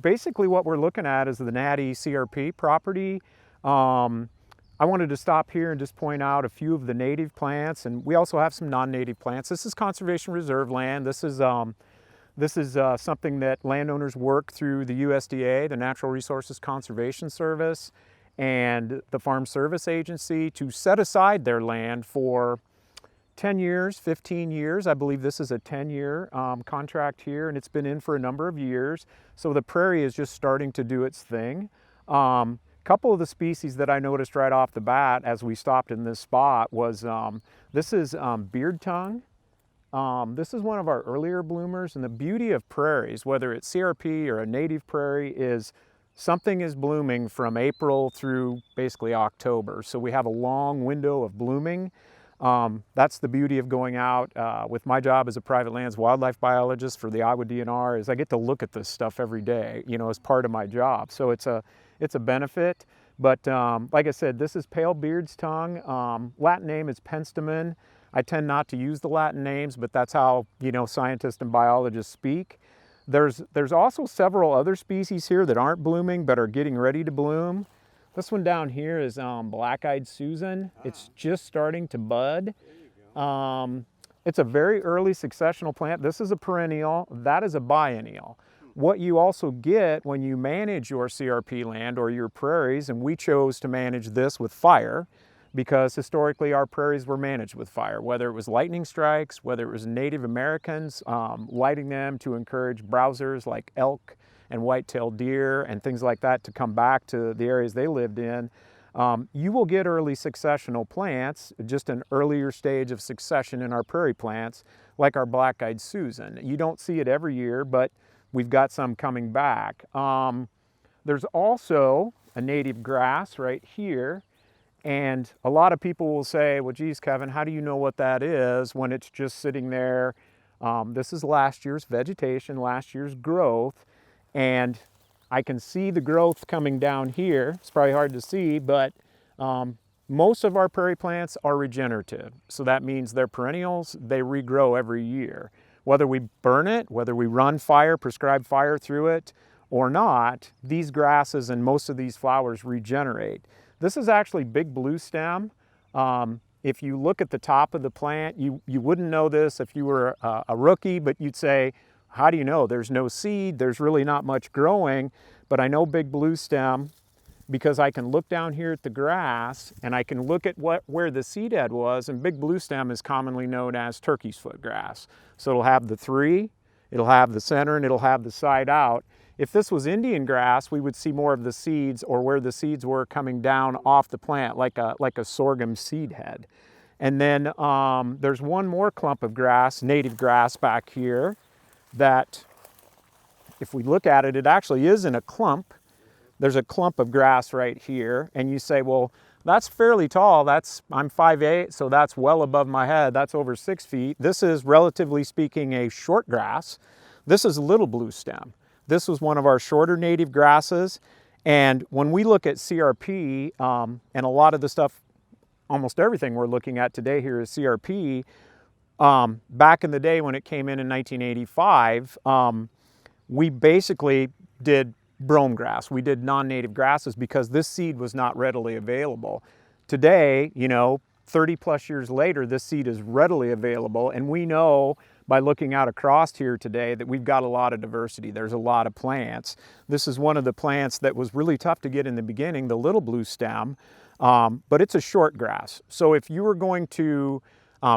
Basically what we're looking at is the Nady CRP property. I wanted to stop here and just point out a few of the native plants, and we also have some non-native plants. This is conservation reserve land. This is something that landowners work through the USDA, the Natural Resources Conservation Service, and the Farm Service Agency to set aside their land for 10 years, 15 years. I believe this is a 10-year contract here, and it's been in for a number of years. So the prairie is just starting to do its thing. Couple of the species that I noticed right off the bat as we stopped in this spot was, this is beard tongue. This is one of our earlier bloomers, and the beauty of prairies, whether it's CRP or a native prairie, is something is blooming from April through basically October. So we have a long window of blooming. That's the beauty of going out with my job as a private lands wildlife biologist for the Iowa DNR, is I get to look at this stuff every day, you know, as part of my job. So it's a benefit. But like I said, this is pale beard's tongue. Latin name is penstemon. I tend not to use the Latin names, but that's how, you know, scientists and biologists speak. There's also several other species here that aren't blooming but are getting ready to bloom. This one down here is black-eyed Susan. It's just starting to bud. It's a very early successional plant. This is a perennial, that is a biennial. What you also get when you manage your CRP land or your prairies, and we chose to manage this with fire, because historically our prairies were managed with fire, whether it was lightning strikes, whether it was Native Americans lighting them to encourage browsers like elk and white-tailed deer and things like that to come back to the areas they lived in. You will get early successional plants, just an earlier stage of succession in our prairie plants, like our black-eyed Susan. You don't see it every year, but we've got some coming back. There's also a native grass right here. And a lot of people will say, well, geez, Kevin, how do you know what that is when it's just sitting there? This is last year's vegetation, last year's growth. And I can see the growth coming down here. It's probably hard to see, but most of our prairie plants are regenerative. So that means they're perennials, they regrow every year. Whether we burn it, whether we run fire, prescribe fire through it or not, these grasses and most of these flowers regenerate. This is actually big blue stem. If you look at the top of the plant, you wouldn't know this if you were a rookie, but you'd say, how do you know? There's no seed, there's really not much growing, but I know big blue stem because I can look down here at the grass and I can look at where the seed head was, and big blue stem is commonly known as turkey's foot grass. So it'll have the three, it'll have the center, and it'll have the side out. If this was Indian grass, we would see more of the seeds, or where the seeds were coming down off the plant, like a sorghum seed head. And then there's one more clump of grass, native grass back here, that if we look at it, it actually is in a clump. There's a clump of grass right here, and you say, well, that's fairly tall. I'm 5'8", so that's well above my head. That's over 6 feet. This is, relatively speaking, a short grass. This is little blue stem. This was one of our shorter native grasses. And when we look at CRP, and a lot of the stuff, almost everything we're looking at today here is CRP, back in the day when it came in 1985, we basically did brome grass. We did non-native grasses because this seed was not readily available. Today, you know, 30 plus years later, this seed is readily available, and we know by looking out across here today that we've got a lot of diversity. There's a lot of plants. This is one of the plants that was really tough to get in the beginning, the little blue stem, but it's a short grass. So if you were going to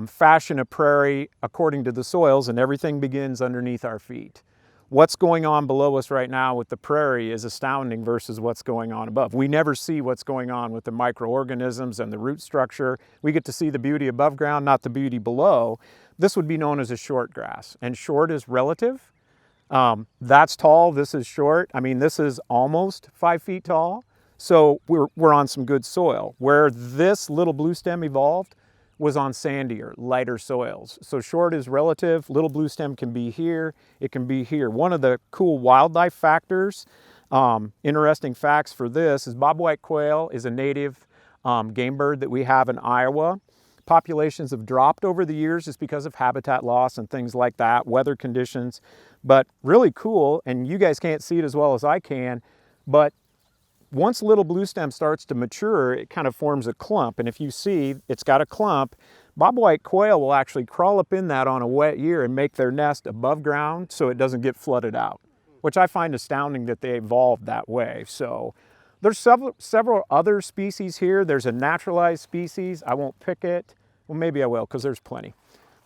fashion a prairie according to the soils, and everything begins underneath our feet, what's going on below us right now with the prairie is astounding versus what's going on above. We never see what's going on with the microorganisms and the root structure. We get to see the beauty above ground, not the beauty below. This would be known as a short grass, and short is relative. That's tall, this is short. I mean, this is almost 5 feet tall. So we're on some good soil. Where this little blue stem evolved was on sandier, lighter soils. So short is relative. Little blue stem can be here, it can be here. One of the cool wildlife factors, interesting facts for this, is Bobwhite quail is a native game bird that we have in Iowa. Populations have dropped over the years just because of habitat loss and things like that, weather conditions. But really cool, and you guys can't see it as well as I can, but once little blue stem starts to mature, it kind of forms a clump. And if you see, it's got a clump. Bobwhite quail will actually crawl up in that on a wet year and make their nest above ground so it doesn't get flooded out, which I find astounding that they evolved that way. So there's several other species here. There's a naturalized species. I won't pick it. Well, maybe I will, because there's plenty.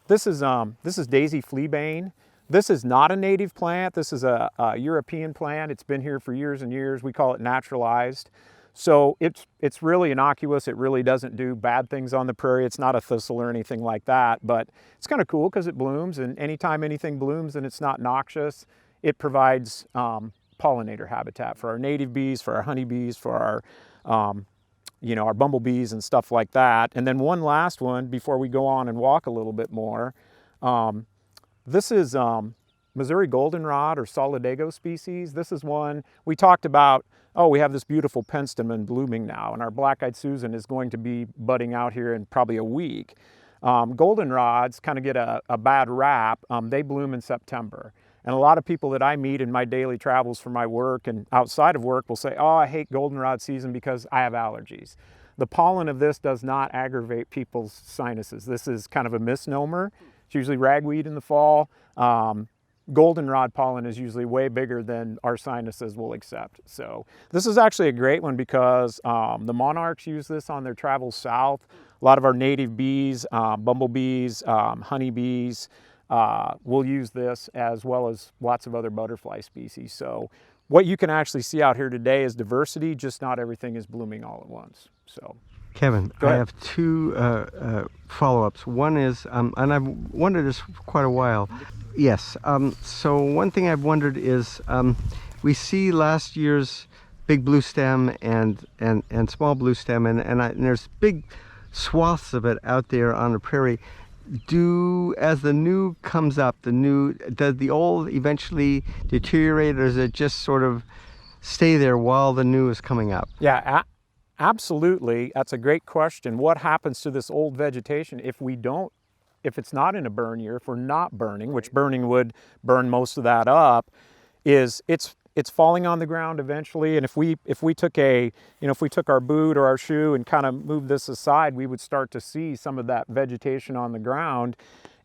This is Daisy Fleabane. This is not a native plant. This is a European plant. It's been here for years and years. We call it naturalized. So it's really innocuous. It really doesn't do bad things on the prairie. It's not a thistle or anything like that, but it's kind of cool because it blooms, and anytime anything blooms and it's not noxious, it provides pollinator habitat for our native bees, for our honeybees, for our our bumblebees and stuff like that. And then one last one before we go on and walk a little bit more. This is Missouri Goldenrod or Solidago species. This is one we talked about. Oh, we have this beautiful penstemon blooming now, and our black-eyed Susan is going to be budding out here in probably a week. Goldenrods kind of get a bad rap. They bloom in September. And a lot of people that I meet in my daily travels for my work and outside of work will say, oh, I hate goldenrod season because I have allergies. The pollen of this does not aggravate people's sinuses. This is kind of a misnomer. It's usually ragweed in the fall. Goldenrod pollen is usually way bigger than our sinuses will accept. So this is actually a great one because the monarchs use this on their travels south. A lot of our native bees, bumblebees, honeybees, will use this, as well as lots of other butterfly species. So what you can actually see out here today is diversity, just not everything is blooming all at once. So, Kevin, I have two follow-ups. One is, and I've wondered this for quite a while. Yes, so one thing I've wondered is, we see last year's big blue stem and small blue stem, and there's big swaths of it out there on the prairie. As the new does the old eventually deteriorate, or does it just sort of stay there while the new is coming up? Yeah, absolutely. That's a great question. What happens to this old vegetation if it's not in a burn year, if we're not burning, which burning would burn most of that up, is it's falling on the ground eventually. And if we took our boot or our shoe and kind of moved this aside, we would start to see some of that vegetation on the ground.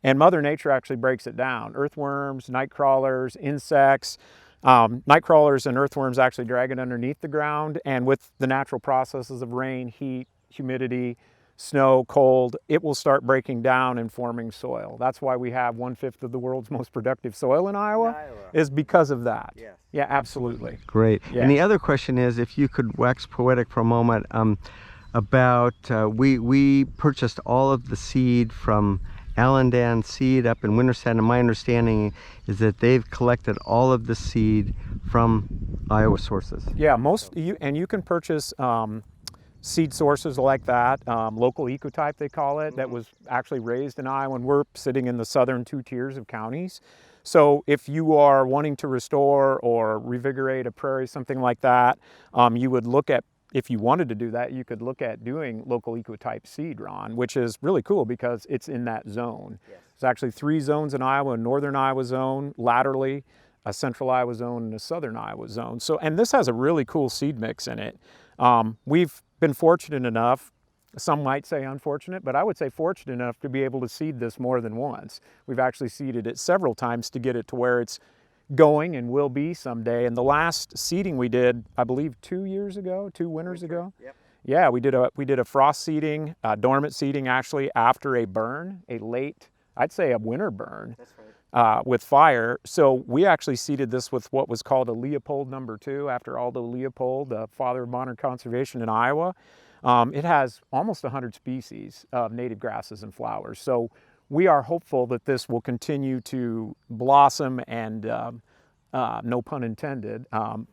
And Mother Nature actually breaks it down. Earthworms, night crawlers, insects, night crawlers and earthworms actually drag it underneath the ground. And with the natural processes of rain, heat, humidity, snow, cold, it will start breaking down and forming soil. That's why we have 1/5 of the world's most productive soil in Iowa, is because of that. Yes. Yeah, absolutely. Great. Yeah. And the other question is, if you could wax poetic for a moment, about, we purchased all of the seed from Allendale Seed up in Winterset, and my understanding is that they've collected all of the seed from Iowa sources. Yeah, you can purchase seed sources like that, local ecotype they call it, that was actually raised in Iowa, and we're sitting in the southern 2 tiers of counties. So if you are wanting to restore or revigorate a prairie, something like that, you would look at, if you wanted to do that, you could look at doing local ecotype seed, Ron, which is really cool because it's in that zone. Yes. There's actually 3 zones in Iowa: a northern Iowa zone, laterally, a central Iowa zone, and a southern Iowa zone. So, and this has a really cool seed mix in it. We've been fortunate enough, some might say unfortunate, but I would say fortunate enough to be able to seed this more than once. We've actually seeded it several times to get it to where it's going and will be someday. And the last seeding we did, I believe 2 winters ago. Yep. Yeah, we did a frost seeding, dormant seeding actually after a burn, I'd say a winter burn. That's right. With fire. So we actually seeded this with what was called a Leopold #2 after Aldo Leopold, the father of modern conservation in Iowa. It has almost 100 species of native grasses and flowers. So we are hopeful that this will continue to blossom and, no pun intended,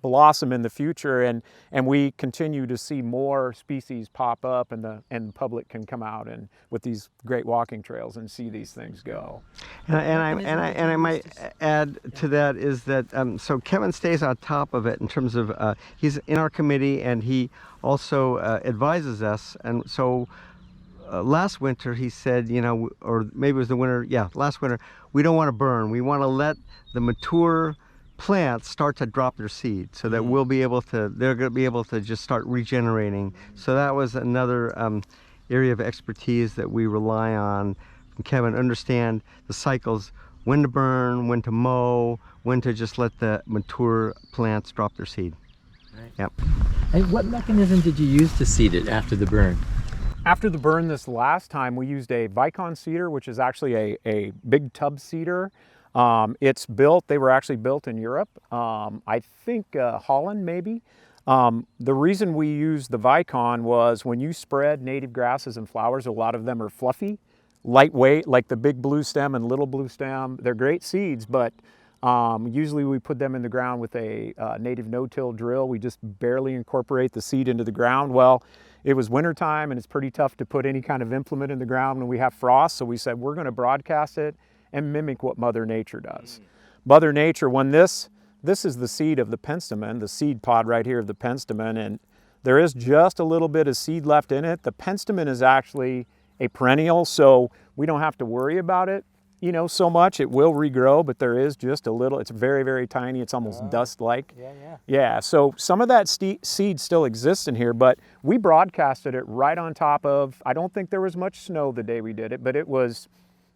blossom in the future, and we continue to see more species pop up, and the public can come out and with these great walking trails and see these things go. And I might add to that is that so Kevin stays on top of it in terms of he's in our committee, and he also advises us, and so last winter he said, you know, or maybe it was the winter, yeah, last winter, we don't want to burn. We want to let the mature plants start to drop their seed so that we'll be able to, they're going to be able to just start regenerating. So that was another area of expertise that we rely on from Kevin, understand the cycles, when to burn, when to mow, when to just let the mature plants drop their seed. Right. Yep. And what mechanism did you use to seed it after the burn? After the burn this last time, we used a Vicon seeder, which is actually a big tub seeder. It's built, they were actually built in Europe, I think Holland maybe. The reason we used the Vicon was when you spread native grasses and flowers, a lot of them are fluffy, lightweight, like the big blue stem and little blue stem. They're great seeds, but usually we put them in the ground with a native no-till drill. We just barely incorporate the seed into the ground. Well, it was wintertime and it's pretty tough to put any kind of implement in the ground when we have frost, so we said we're going to broadcast it and mimic what Mother Nature does. Mother Nature, when this is the seed of the penstemon, the seed pod right here of the penstemon, and there is just a little bit of seed left in it. The penstemon is actually a perennial, so we don't have to worry about it, you know, so much. It will regrow, but there is just a little, it's very, very tiny. It's almost dust-like. Yeah, so some of that seed still exists in here, but we broadcasted it right on top of, I don't think there was much snow the day we did it, but it was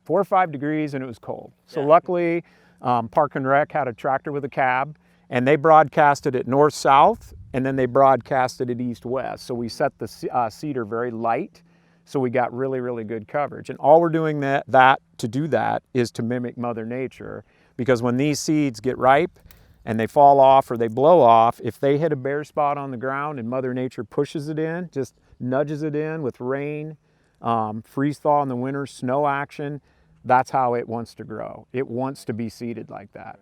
4 or 5 degrees and it was cold. So luckily, Park and Rec had a tractor with a cab and they broadcasted it north-south and then they broadcasted it east-west. So we set the cedar very light, so we got really, really good coverage. And all we're doing to do that is to mimic Mother Nature, because when these seeds get ripe and they fall off or they blow off, if they hit a bare spot on the ground and Mother Nature pushes it in, just nudges it in with rain, freeze thaw in the winter, snow action, that's how it wants to grow. It wants to be seeded like that.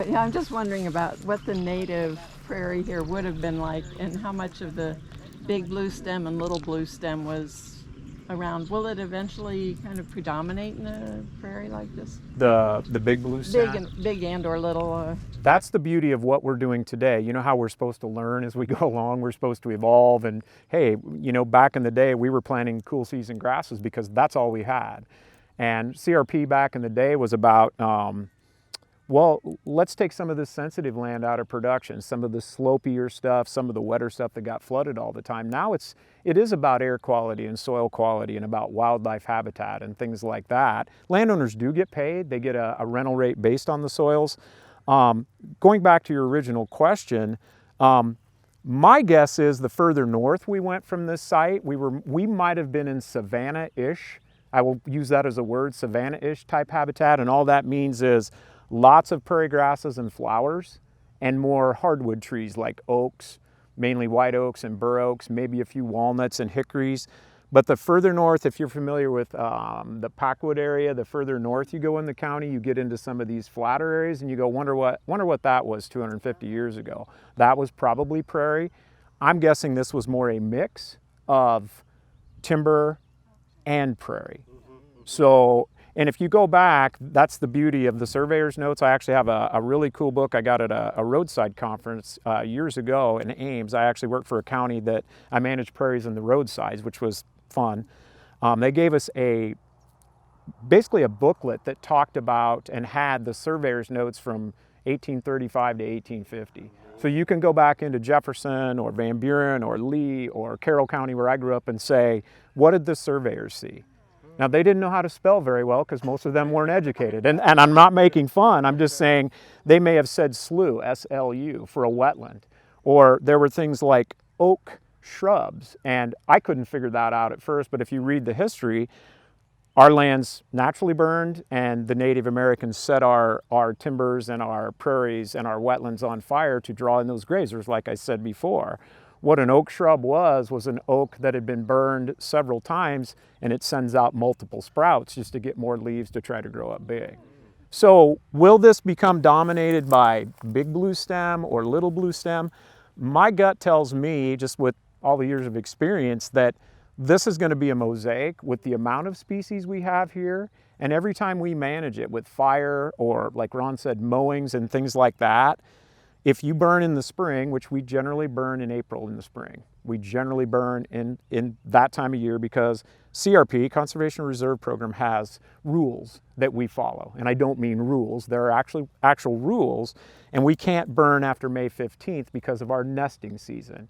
Yeah, I'm just wondering about what the native prairie here would have been like and how much of the big blue stem and little blue stem was around. Will it eventually kind of predominate in a prairie like this? The big blue stem? Big and or little. That's the beauty of what we're doing today. You know how we're supposed to learn as we go along, we're supposed to evolve, and hey, you know, back in the day we were planting cool season grasses because that's all we had. And CRP back in the day was about, well, let's take some of this sensitive land out of production, some of the slopier stuff, some of the wetter stuff that got flooded all the time. Now it is about air quality and soil quality and about wildlife habitat and things like that. Landowners do get paid. They get a rental rate based on the soils. Going back to your original question, my guess is the further north we went from this site, we might have been in savanna-ish. I will use that as a word, savanna-ish type habitat, and all that means is lots of prairie grasses and flowers and more hardwood trees like oaks, mainly white oaks and bur oaks, maybe a few walnuts and hickories. But the further north, if you're familiar with the Packwood area, the further north you go in the county, you get into some of these flatter areas and you go, wonder what that was 250 years ago. That was probably prairie. I'm guessing this was more a mix of timber and prairie. So, and if you go back, that's the beauty of the surveyor's notes. I actually have a really cool book I got at a roadside conference years ago in Ames. I actually worked for a county that I managed prairies and the roadsides, which was fun. They gave us basically a booklet that talked about and had the surveyor's notes from 1835 to 1850. So you can go back into Jefferson or Van Buren or Lee or Carroll County where I grew up and say, what did the surveyors see? Now, they didn't know how to spell very well because most of them weren't educated. And I'm not making fun. I'm just saying they may have said slough, S-L-U, for a wetland. Or there were things like oak shrubs. And I couldn't figure that out at first. But if you read the history, our land's naturally burned and the Native Americans set our timbers and our prairies and our wetlands on fire to draw in those grazers, like I said before. What an oak shrub was an oak that had been burned several times and it sends out multiple sprouts just to get more leaves to try to grow up big. So will this become dominated by big blue stem or little blue stem? My gut tells me, just with all the years of experience, that this is going to be a mosaic with the amount of species we have here. And every time we manage it with fire or, like Ron said, mowings and things like that, if you burn in the spring, which we generally burn in April in the spring, We generally burn in that time of year because CRP, Conservation Reserve Program, has rules that we follow. And I don't mean rules, there are actual rules, and we can't burn after May 15th because of our nesting season.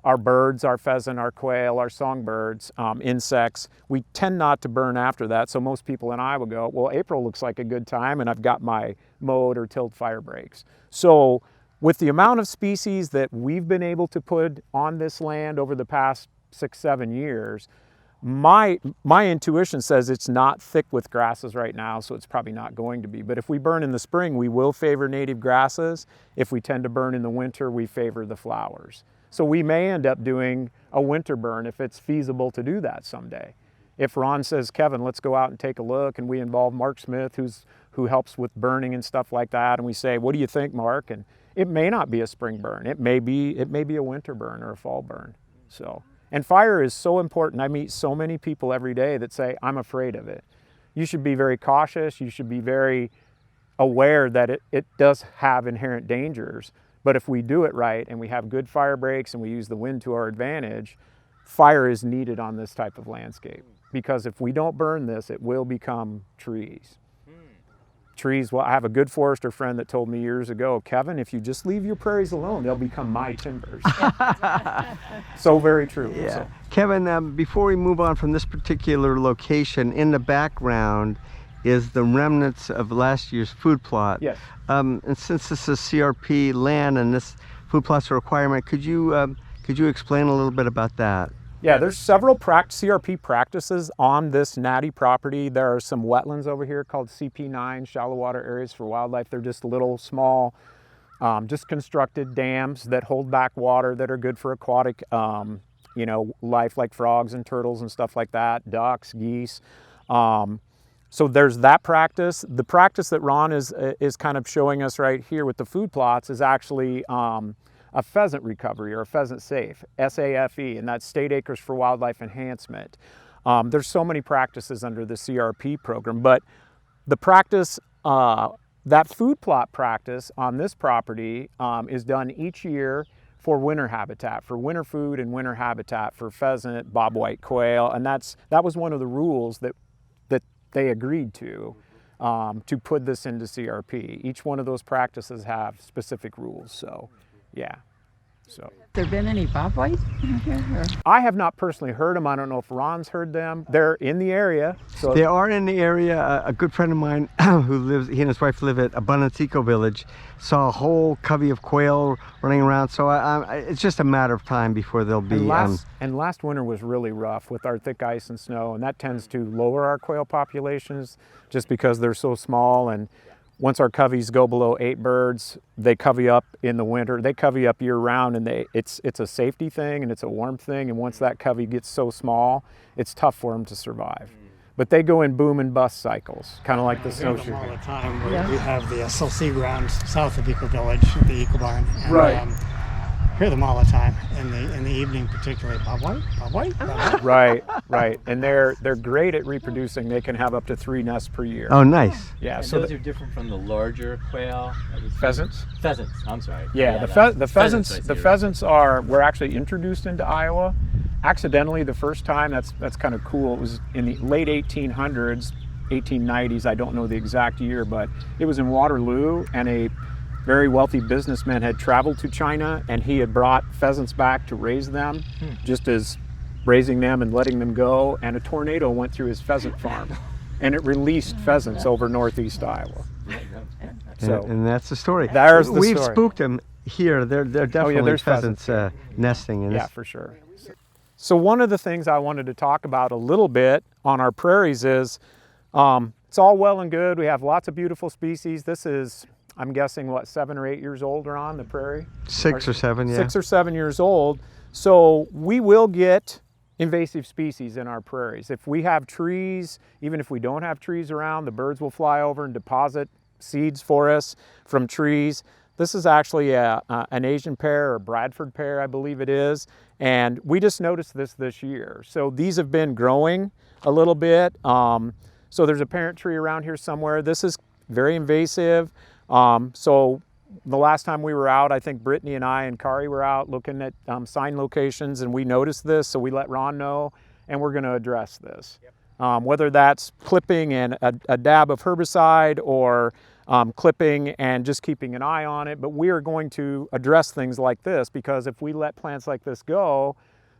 Our birds, our pheasant, our quail, our songbirds, insects, we tend not to burn after that. So most people in Iowa go, well, April looks like a good time and I've got my mowed or tilled fire breaks. So with the amount of species that we've been able to put on this land over the past 6-7 years, my intuition says it's not thick with grasses right now, so it's probably not going to be. But if we burn in the spring, we will favor native grasses. If we tend to burn in the winter, we favor the flowers. So we may end up doing a winter burn if it's feasible to do that someday. If Ron says, Kevin, let's go out and take a look, and we involve Mark Smith, who helps with burning and stuff like that, and we say, what do you think, Mark? And it may not be a spring burn. It may be a winter burn or a fall burn. So, and fire is so important. I meet so many people every day that say, I'm afraid of it. You should be very cautious. You should be very aware that it does have inherent dangers. But if we do it right and we have good fire breaks and we use the wind to our advantage, fire is needed on this type of landscape. Because if we don't burn this, it will become trees. Trees, well, I have a good forester friend that told me years ago, Kevin, if you just leave your prairies alone, they'll become my timbers. So very true. Yeah. So. Kevin, before we move on from this particular location, in the background is the remnants of last year's food plot. Yes. And since this is CRP land and this food plot's a requirement, could you explain a little bit about that? Yeah, there's several CRP practices on this Nady property. There are some wetlands over here called CP9, shallow water areas for wildlife. They're just little small, just constructed dams that hold back water that are good for aquatic, life like frogs and turtles and stuff like that, ducks, geese. So there's that practice. The practice that Ron is kind of showing us right here with the food plots is actually a pheasant recovery or a pheasant safe, SAFE, and that's State Acres for Wildlife Enhancement. There's so many practices under the CRP program, but the practice, that food plot practice on this property is done each year for winter habitat, for winter food and winter habitat for pheasant, bobwhite quail, and that was one of the rules that they agreed to put this into CRP. Each one of those practices have specific rules, so yeah. So. Have there been any bobwhite in here? Or? I have not personally heard them. I don't know if Ron's heard them. They're in the area. So they are in the area. A good friend of mine he and his wife live at Abundance Eco Village, saw a whole covey of quail running around. So it's just a matter of time before they'll be. And last winter was really rough with our thick ice and snow, and that tends to lower our quail populations just because they're so small. And once our coveys go below 8 birds, they covey up in the winter. They covey up year round, and it's a safety thing and it's a warmth thing. And once that covey gets so small, it's tough for them to survive. But they go in boom and bust cycles, kind of like the snowshoe. All the time. We have the SLC ground south of Eco Village, the Eco Barn. And, right. Hear them all the time in the evening, particularly bobwhite. Right, and they're great at reproducing. They can have up to 3 nests per year. Oh, nice. Yeah, and so those are different from the larger quail. Pheasants. Pheasants. I'm sorry. Yeah, the pheasants were actually introduced into Iowa accidentally the first time. That's kind of cool. It was in the late 1800s, 1890s. I don't know the exact year, but it was in Waterloo, and a very wealthy businessman had traveled to China, and he had brought pheasants back to raise them, just as raising them and letting them go, and a tornado went through his pheasant farm, and it released pheasants over northeast Iowa. So, and that's the story. There's the We've story. spooked them here. They're definitely there's pheasants nesting in yeah, this. for sure. So one of the things I wanted to talk about a little bit on our prairies is, it's all well and good. We have lots of beautiful species. This is, I'm guessing, what, 7 or 8 years old around the prairie? 6 or 7, yeah. 6 or 7 years old. So we will get invasive species in our prairies. If we have trees, even if we don't have trees around, the birds will fly over and deposit seeds for us from trees. This is actually an Asian pear, or Bradford pear, I believe it is. And we just noticed this year. So these have been growing a little bit. So there's a parent tree around here somewhere. This is very invasive. So the last time we were out, I think Brittany and I and Kari were out looking at sign locations, and we noticed this, so we let Ron know, and we're going to address this. Whether that's clipping and a dab of herbicide, or clipping and just keeping an eye on it, but we are going to address things like this, because if we let plants like this go,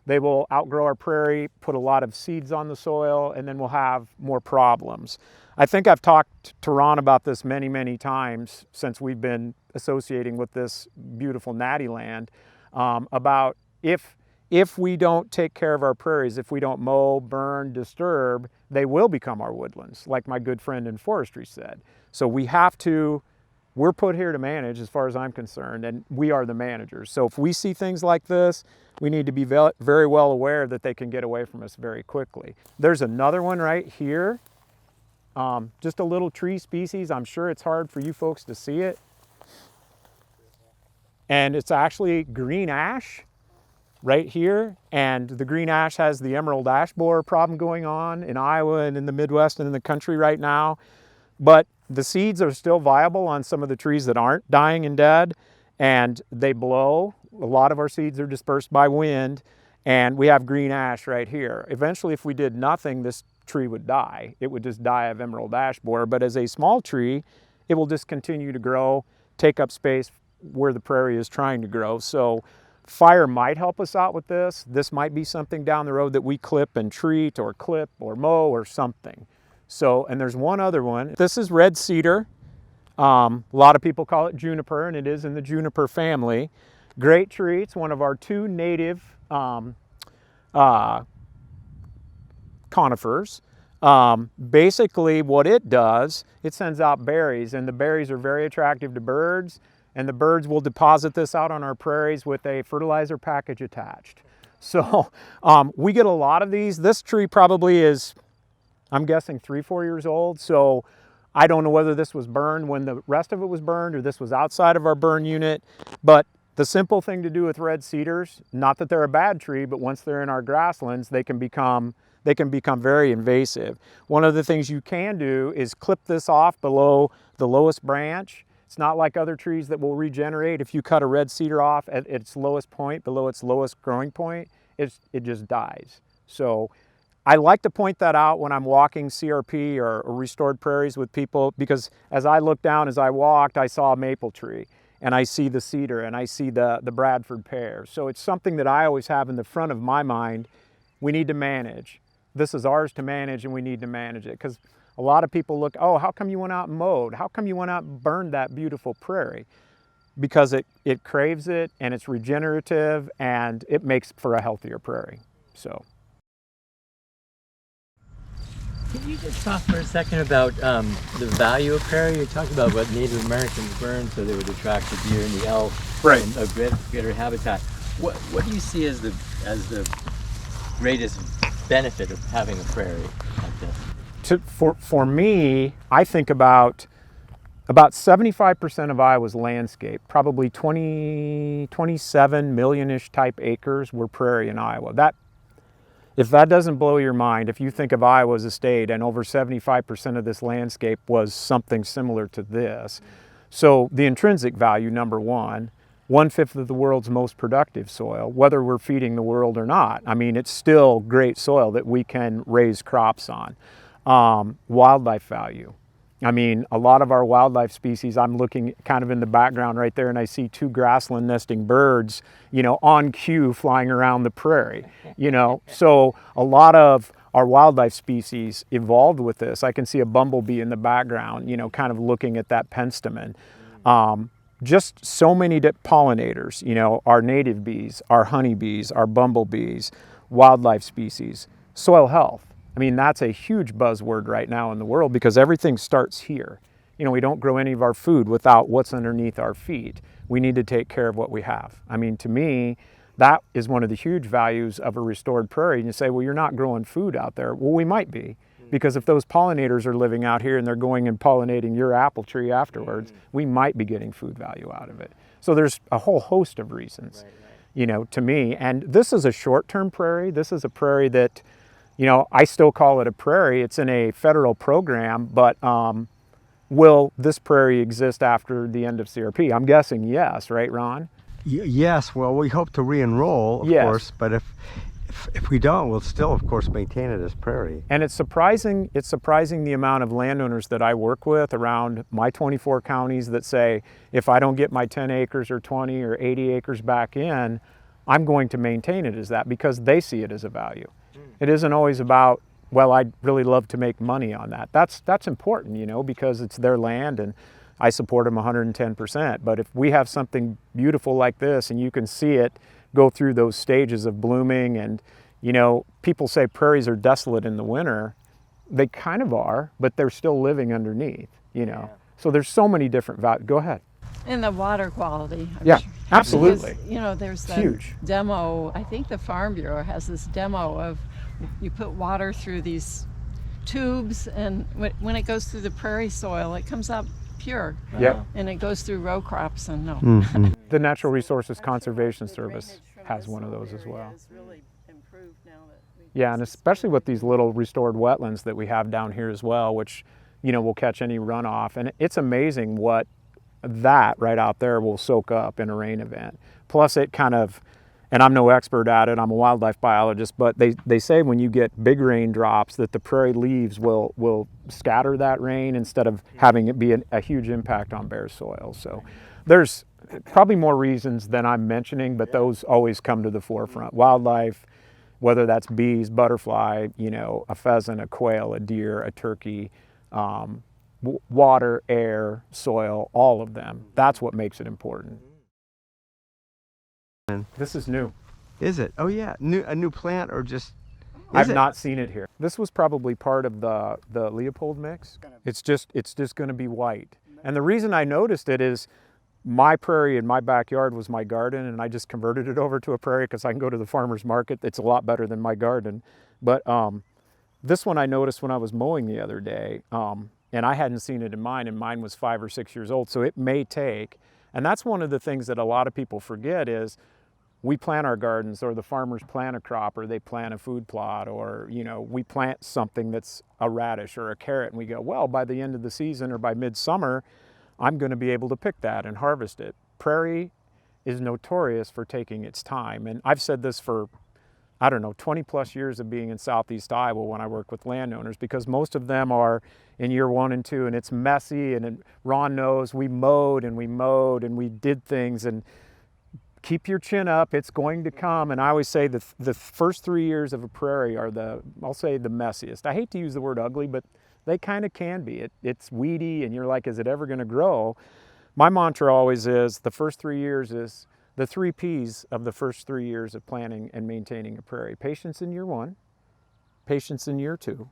they will outgrow our prairie, put a lot of seeds on the soil, and then we'll have more problems. I think I've talked to Ron about this many, many times since we've been associating with this beautiful natty land, about if we don't take care of our prairies, if we don't mow, burn, disturb, they will become our woodlands, like my good friend in forestry said. So we have to, we're put here to manage as far as I'm concerned, and we are the managers. So if we see things like this, we need to be very well aware that they can get away from us very quickly. There's another one right here, just a little tree species. I'm sure it's hard for you folks to see it. And it's actually green ash right here, and the green ash has the emerald ash borer problem going on in Iowa and in the Midwest and in the country right now. But the seeds are still viable on some of the trees that aren't dying and dead, and they blow. A lot of our seeds are dispersed by wind, and we have green ash right here. Eventually, if we did nothing, this tree would die. It would just die of emerald ash borer, but as a small tree, it will just continue to grow, take up space where the prairie is trying to grow. So fire might help us out with this. This might be something down the road that we clip and treat, or clip or mow or something. So, and there's one other one. This is red cedar. A lot of people call it juniper, and it is in the juniper family. Great tree. It's one of our 2 native conifers. Basically what it does, it sends out berries, and the berries are very attractive to birds, and the birds will deposit this out on our prairies with a fertilizer package attached. So we get a lot of these. This tree probably is, I'm guessing 3-4 years old, so I don't know whether this was burned when the rest of it was burned, or this was outside of our burn unit. But the simple thing to do with red cedars, not that they're a bad tree, but once they're in our grasslands, they can become very invasive. One of the things you can do is clip this off below the lowest branch. It's not like other trees that will regenerate. If you cut a red cedar off at its lowest point, below its lowest growing point, it just dies. So I like to point that out when I'm walking CRP or restored prairies with people, because as I looked down, as I walked, I saw a maple tree, and I see the cedar, and I see the Bradford pear. So it's something that I always have in the front of my mind. We need to manage. This is ours to manage, and we need to manage it, because a lot of people look, oh, how come you went out and mowed? How come you went out and burned that beautiful prairie? Because it craves it, and it's regenerative, and it makes for a healthier prairie. So. Can you just talk for a second about the value of prairie? You talked about what Native Americans burned so they would attract the deer and the elk, Right. And a greater habitat. What do you see as the greatest benefit of having a prairie like this? For me, I think about 75% of Iowa's landscape, probably 27 million-ish type acres were prairie in Iowa. If that doesn't blow your mind, if you think of Iowa as a state and over 75% of this landscape was something similar to this. So the intrinsic value, number one, 1/5 of the world's most productive soil, whether we're feeding the world or not. I mean, it's still great soil that we can raise crops on. Wildlife value. I mean, a lot of our wildlife species, I'm looking kind of in the background right there, and I see 2 grassland nesting birds, on cue flying around the prairie, So a lot of our wildlife species evolved with this. I can see a bumblebee in the background, kind of looking at that penstemon. Just so many pollinators, our native bees, our honeybees, our bumblebees, wildlife species, soil health. I mean, that's a huge buzzword right now in the world, because everything starts here. We don't grow any of our food without what's underneath our feet. We need to take care of what we have. I mean, to me, that is one of the huge values of a restored prairie. And you say, well, you're not growing food out there. Well, we might be, because if those pollinators are living out here and they're going and pollinating your apple tree afterwards, we might be getting food value out of it. So there's a whole host of reasons, to me. And this is a short-term prairie. This is a prairie that, I still call it a prairie. It's in a federal program, but will this prairie exist after the end of CRP? I'm guessing yes, right, Ron? Yes, well, we hope to re-enroll, of Yes. course, but if we don't, we'll still, of course, maintain it as prairie. And it's surprising the amount of landowners that I work with around my 24 counties that say, if I don't get my 10 acres or 20 or 80 acres back in, I'm going to maintain it as that, because they see it as a value. It isn't always about, well, I'd really love to make money on that. That's important, you know, because it's their land and I support them 110%. But if we have something beautiful like this and you can see it go through those stages of blooming, and, you know, people say prairies are desolate in the winter. They kind of are, but they're still living underneath, you know. Yeah. So there's so many different values. Go ahead. And the water quality. Yeah, absolutely. Because, you know, there's that Huge. demo, I think the Farm Bureau has this demo of you put water through these tubes, and when it goes through the prairie soil, it comes up pure. Yep. And it goes through row crops, and no. Mhm. The Natural Resources Conservation Service has one of those as well. Yeah, and especially with these little restored wetlands that we have down here as well, which, you know, will catch any runoff. And it's amazing what that right out there will soak up in a rain event. Plus it kind of, and I'm no expert at it, I'm a wildlife biologist, but they say when you get big raindrops that the prairie leaves will scatter that rain instead of having it be a huge impact on bare soil. So there's probably more reasons than I'm mentioning, but those always come to the forefront. Wildlife, whether that's bees, butterfly, you know, a pheasant, a quail, a deer, a turkey, water, air, soil, all of them. That's what makes it important. This is new. Is it? Oh yeah, a new plant, or just? I've not seen it here. This was probably part of the Leopold mix. It's just going to be white. And the reason I noticed it is my prairie in my backyard was my garden, and I just converted it over to a prairie because I can go to the farmer's market. It's a lot better than my garden. But this one I noticed when I was mowing the other day, and I hadn't seen it in mine, and mine was 5 or 6 years old, so it may take. And that's one of the things that a lot of people forget is we plant our gardens, or the farmers plant a crop, or they plant a food plot, or, you know, we plant something that's a radish or a carrot, and we go, well, by the end of the season or by midsummer, I'm going to be able to pick that and harvest it. Prairie is notorious for taking its time. And I've said this for, I don't know, 20 plus years of being in Southeast Iowa when I work with landowners, because most of them are in year 1 and 2, and it's messy, and Ron knows we mowed and we did things, and keep your chin up, it's going to come. And I always say the first 3 years of a prairie are I'll say the messiest. I hate to use the word ugly, but they kind of can be. It's weedy, and you're like, is it ever going to grow? My mantra always is the first 3 years is the 3 P's of the first 3 years of planting and maintaining a prairie. Patience in year 1, patience in year 2,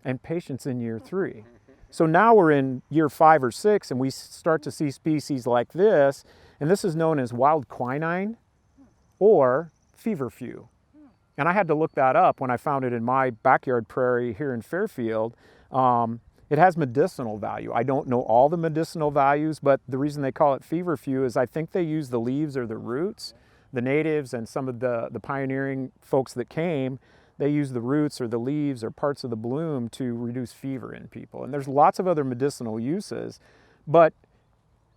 and patience in year 3. So now we're in year 5 or 6, and we start to see species like this, and this is known as wild quinine or feverfew. And I had to look that up when I found it in my backyard prairie here in Fairfield. It has medicinal value. I don't know all the medicinal values, but the reason they call it feverfew is I think they use the leaves or the roots. The natives and some of the pioneering folks that came, they use the roots or the leaves or parts of the bloom to reduce fever in people. And there's lots of other medicinal uses, but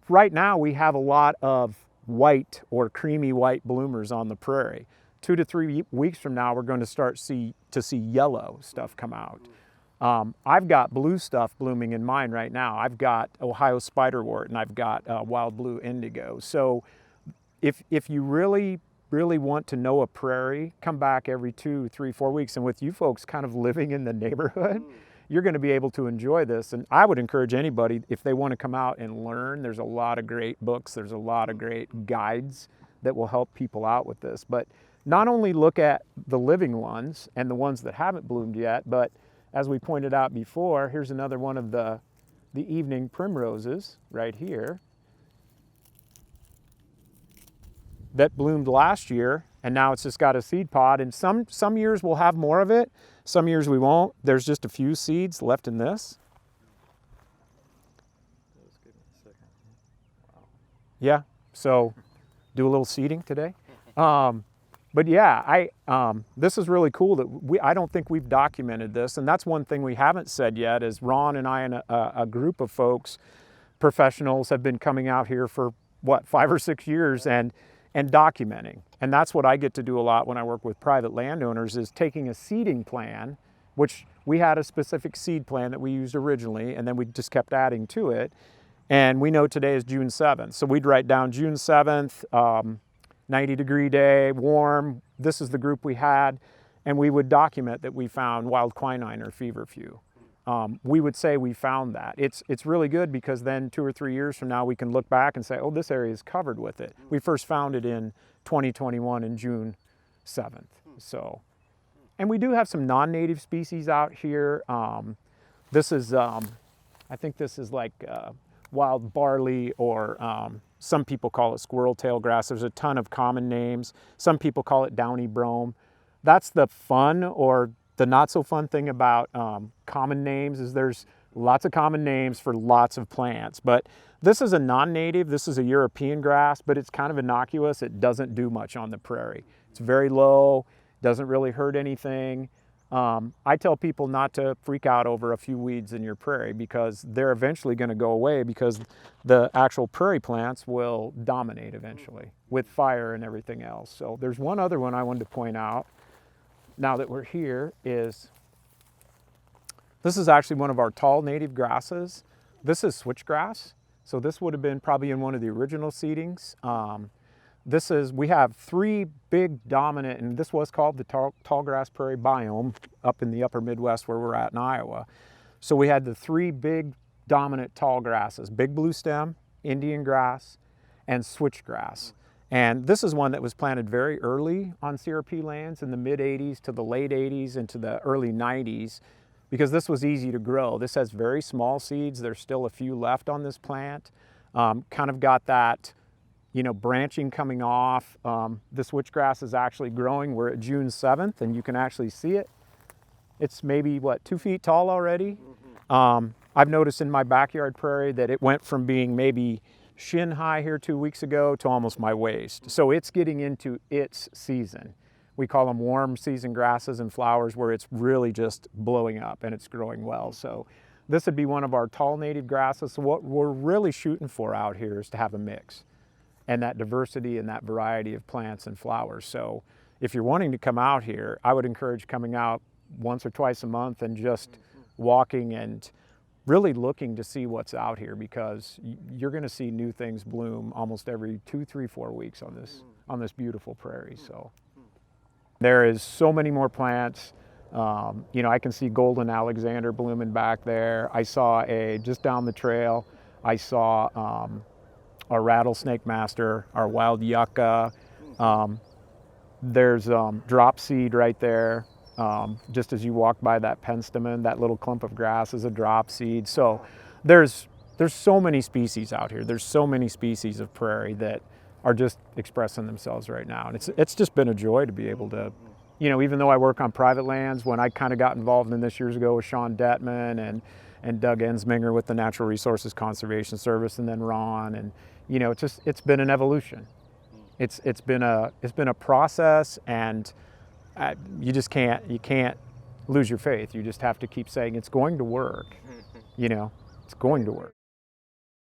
right now we have a lot of white or creamy white bloomers on the prairie. 2 to 3 weeks from now, we're going to start to see yellow stuff come out. I've got blue stuff blooming in mine right now. I've got Ohio spiderwort, and I've got wild blue indigo. So if you really want to know a prairie, come back every 2, 3, 4 weeks. And with you folks kind of living in the neighborhood, you're going to be able to enjoy this. And I would encourage anybody, if they want to come out and learn, there's a lot of great books, there's a lot of great guides that will help people out with this. But not only look at the living ones and the ones that haven't bloomed yet, but as we pointed out before, here's another one of the evening primroses right here that bloomed last year, and now it's just got a seed pod. And some years we'll have more of it, some years we won't. There's just a few seeds left in this. Yeah, so do a little seeding today. But yeah, this is really cool that I don't think we've documented this, and that's one thing we haven't said yet is Ron and I and a group of folks, professionals, have been coming out here for what, 5 or 6 years and documenting. And that's what I get to do a lot when I work with private landowners, is taking a seeding plan, which we had a specific seed plan that we used originally, and then we just kept adding to it. And we know today is June 7th. So we'd write down June 7th, 90-degree day, warm. This is the group we had. And we would document that we found wild quinine or feverfew. We would say we found that. It's really good because then 2 or 3 years from now we can look back and say, oh, this area is covered with it. We first found it in 2021 in June 7th. So, and we do have some non-native species out here. This is, I think this is like wild barley, or some people call it squirrel tail grass. There's a ton of common names. Some people call it downy brome. That's the fun, or the not so fun thing about common names, is there's lots of common names for lots of plants. But this is a non-native, this is a European grass, but it's kind of innocuous. It doesn't do much on the prairie. It's very low, doesn't really hurt anything. I tell people not to freak out over a few weeds in your prairie, because they're eventually going to go away, because the actual prairie plants will dominate eventually with fire and everything else. So there's one other one I wanted to point out now that we're here. Is this is actually one of our tall native grasses. This is switchgrass. So this would have been probably in one of the original seedings. We have 3 big dominant, and this was called the tall grass prairie biome up in the upper Midwest where we're at in Iowa. So we had the 3 big dominant tall grasses: big blue stem, Indian grass, and switchgrass. And this is one that was planted very early on CRP lands in the mid 80s to the late 80s into the early 90s, because this was easy to grow. This has very small seeds. There's still a few left on this plant. Kind of got that, branching coming off. The switchgrass is actually growing. We're at June 7th, and you can actually see it. It's maybe, 2 feet tall already? I've noticed in my backyard prairie that it went from being maybe shin high here 2 weeks ago to almost my waist. So it's getting into its season. We call them warm season grasses and flowers, where it's really just blowing up and it's growing well. So this would be one of our tall native grasses. So what we're really shooting for out here is to have a mix, and that diversity and that variety of plants and flowers. So if you're wanting to come out here, I would encourage coming out once or twice a month and just walking and really looking to see what's out here, because you're going to see new things bloom almost every 2, 3, 4 weeks on this beautiful prairie. So there is so many more plants. I can see golden Alexander blooming back there. I saw just down the trail, I saw our rattlesnake master, our wild yucca. There's drop seed right there. Just as you walk by that penstemon, that little clump of grass is a drop seed. So there's so many species out here. There's so many species of prairie that are just expressing themselves right now. And it's just been a joy to be able to, even though I work on private lands, when I kind of got involved in this years ago with Sean Detman and Doug Ensminger with the Natural Resources Conservation Service, and then Ron, and it's been an evolution. It's been a process, and you can't lose your faith. You just have to keep saying it's going to work. It's going to work.